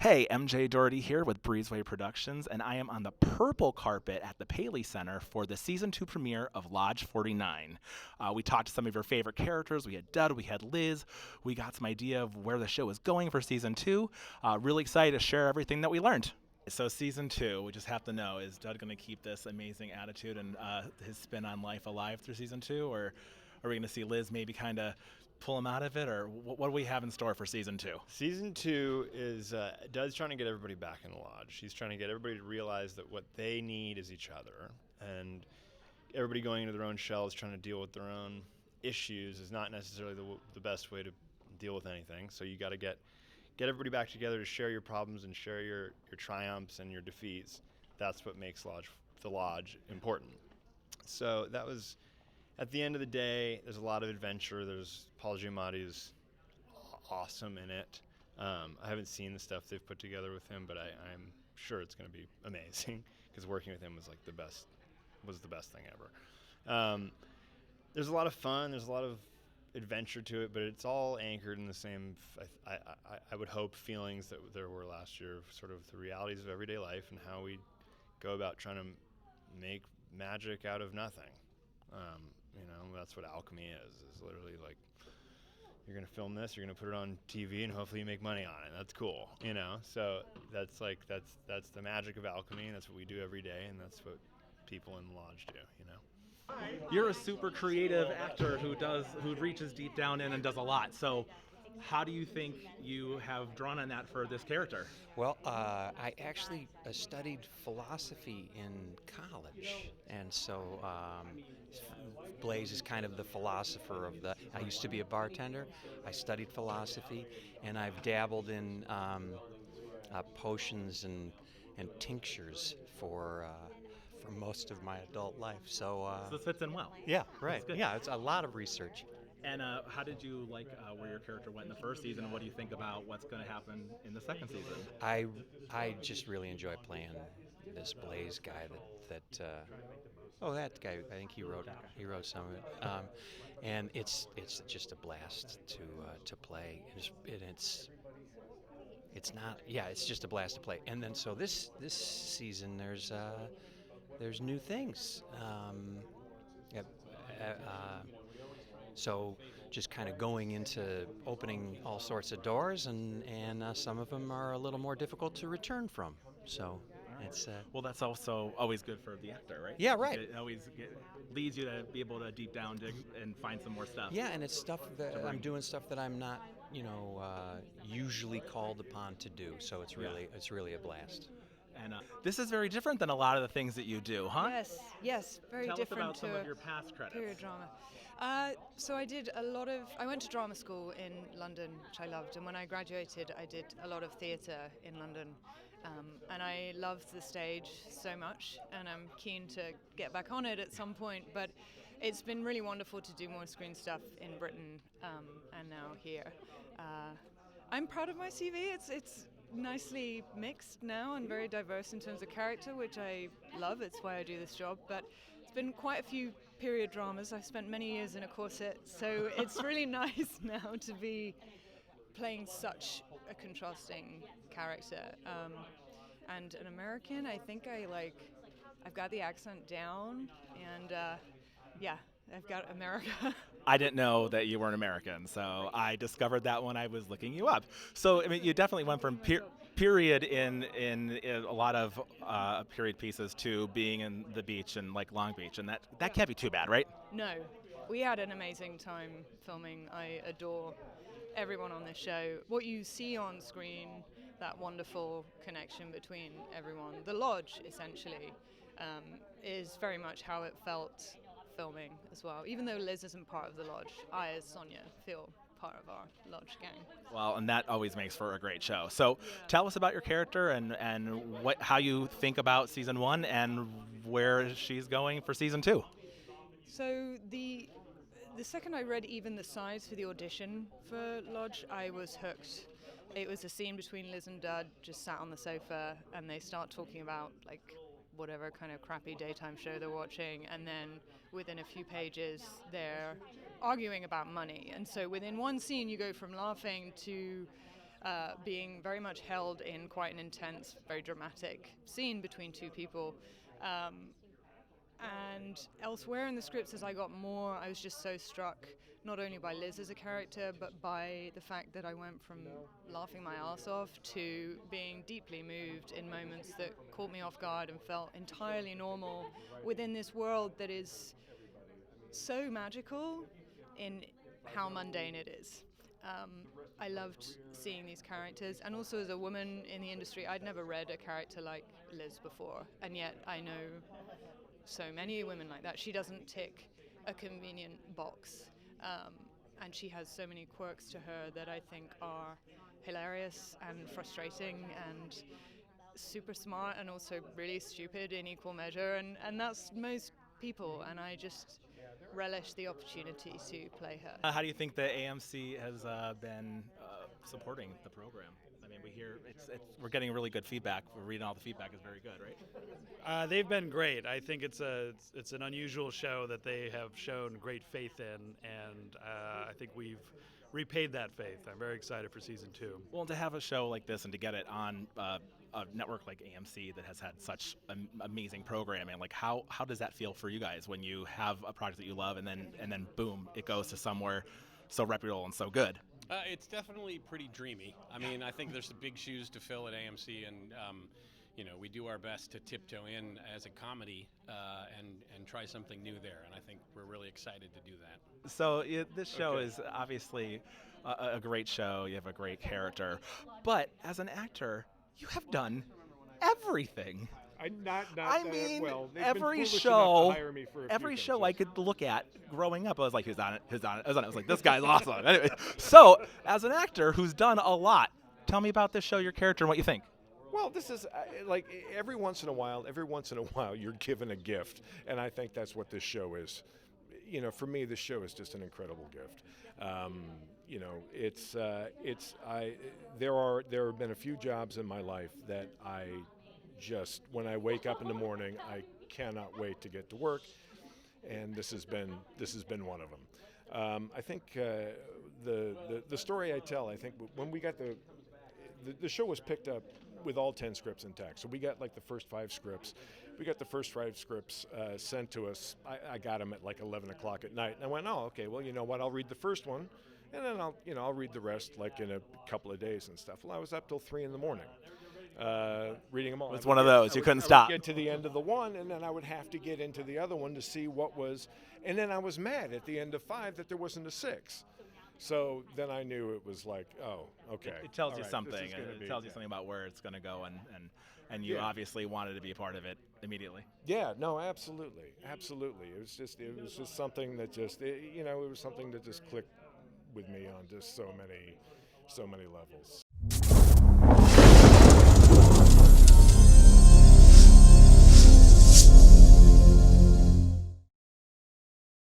Hey, MJ Dougherty here with Breezeway Productions, and I am on the purple carpet at the Paley Center for the season 2 premiere of Lodge 49. We talked to some of your favorite characters. We had Dud, we had Liz. We got some idea of where the show is going for season 2. Really excited to share everything that we learned. So season 2, we just have to know, is Dud going to keep this amazing attitude and his spin on life alive through season 2, or are we going to see Liz maybe kind of pull him out of it, or what do we have in store for season 2? Season 2 is Doug's trying to get everybody back in the lodge. He's trying to get everybody to realize that what they need is each other, and everybody going into their own shells, trying to deal with their own issues, is not necessarily the best way to deal with anything. So you got to get everybody back together to share your problems and share your triumphs and your defeats. That's what makes the lodge important. So that was, at the end of the day, there's a lot of adventure. There's Paul Giamatti is awesome in it. I haven't seen the stuff they've put together with him, but I'm sure it's going to be amazing because working with him was the best thing ever. There's a lot of fun. There's a lot of adventure to it, but it's all anchored in the same, I would hope, feelings that there were last year, sort of the realities of everyday life and how we go about trying to make magic out of nothing. That's what alchemy is literally like, you're going to film this, you're going to put it on TV, and hopefully you make money on it. That's cool, So that's the magic of alchemy, and that's what we do every day, and that's what people in the lodge do, You're a super creative actor who reaches deep down in and does a lot. So how do you think you have drawn on that for this character? Well, I actually studied philosophy in college, and so Blaze is kind of the philosopher of the. I used to be a bartender. I studied philosophy, and I've dabbled in potions and tinctures for most of my adult life. So This fits in well. yeah, right. Good. Yeah, it's a lot of research. And how did you like where your character went in the first season? What do you think about what's going to happen in the second season? I just really enjoy playing this Blaze guy that guy, I think he wrote some of it, and it's just a blast to play. It's just a blast to play. And then so this season there's new things. So just kind of going into opening all sorts of doors, and some of them are a little more difficult to return from. So it's Well, that's also always good for the actor, right? Yeah, right. It always leads you to be able to deep down dig and find some more stuff. yeah, and it's stuff that I'm doing stuff that I'm not usually called upon to do. So it's really a blast. And this is very different than a lot of the things that you do, huh? Yes, very Tell different us about to some of your past credits. period drama. So I went to drama school in London, which I loved, and when I graduated, I did a lot of theatre in London, and I loved the stage so much, and I'm keen to get back on it at some point, but it's been really wonderful to do more screen stuff in Britain, and now here. I'm proud of my CV. It's nicely mixed now and very diverse in terms of character, which I love. It's why I do this job. But it's been quite a few period dramas. I've spent many years in a corset, so it's really nice now to be playing such a contrasting character. And an American, I think I've got the accent down, and I've got America. I didn't know that you were an American, so I discovered that when I was looking you up. So I mean, you definitely went from period in a lot of period pieces to being in the beach and like Long Beach, and that can't be too bad, right? No, we had an amazing time filming. I adore everyone on this show. What you see on screen, that wonderful connection between everyone, the lodge essentially, is very much how it felt filming as well. Even though Liz isn't part of the lodge, I as Sonia feel part of our lodge gang. Well, and that always makes for a great show. So tell us about your character and how you think about season 1 and where she's going for season 2. So the second I read even the sides for the audition for Lodge, I was hooked. It was a scene between Liz and Dud just sat on the sofa, and they start talking about whatever kind of crappy daytime show they're watching, and then within a few pages they're arguing about money. And so within one scene you go from laughing to being very much held in quite an intense, very dramatic scene between two people. And elsewhere in the scripts, as I got more, I was just so struck not only by Liz as a character, but by the fact that I went from laughing my ass off to being deeply moved in moments that caught me off guard and felt entirely normal within this world that is so magical in how mundane it is. I loved seeing these characters, and also as a woman in the industry, I'd never read a character like Liz before, and yet I know so many women like that. She doesn't tick a convenient box, and she has so many quirks to her that I think are hilarious and frustrating and super smart and also really stupid in equal measure, and that's most people, and I just relish the opportunity to play her. How do you think the AMC has been supporting the program? I mean, we hear we're getting really good feedback. We're reading all the feedback is very good, right? They've been great. I think it's an unusual show that they have shown great faith in, and I think we've repaid that faith. I'm very excited for season 2. Well, to have a show like this and to get it on a network like AMC that has had such amazing programming, like how does that feel for you guys when you have a project that you love and then boom, it goes to somewhere so reputable and so good? It's definitely pretty dreamy. I mean, I think there's some big shoes to fill at AMC, and we do our best to tiptoe in as a comedy and try something new there, and I think we're really excited to do that. So this show is obviously a great show. You have a great character, but as an actor, you have done everything. I mean, They've every been foolish show, enough to hire me for a few every things, show yes. I could look at growing up, I was like, who's on it? Who's on it? Who's on it? I was like, this guy's awesome. Anyway, so as an actor who's done a lot, tell me about this show, your character, and what you think. Well, this is like every once in a while, you're given a gift, and I think that's what this show is. For me, this show is just an incredible gift. There have been a few jobs in my life that I just, when I wake up in the morning, I cannot wait to get to work, and this has been one of them. I think the story I tell, I think when we got the show was picked up with all 10 scripts intact. So we got like the first 5 scripts. We got the first 5 scripts sent to us. I got them at like 11 o'clock at night. And I went, oh, okay, well, you know what? I'll read the first one, and then I'll read the rest like in a couple of days and stuff. Well, I was up till 3 in the morning reading them all. It's one of those. You couldn't stop. I would get to the end of the one, and then I would have to get into the other one to see what was. And then I was mad at the end of 5 that there wasn't a 6. So then I knew it was like, oh, okay. It tells All you right, something. this is gonna It be- tells you yeah. something about where it's going to go, and you Yeah. obviously wanted to be a part of it immediately. Yeah, no, absolutely. It was just something that it was something that just clicked with me on just so many levels.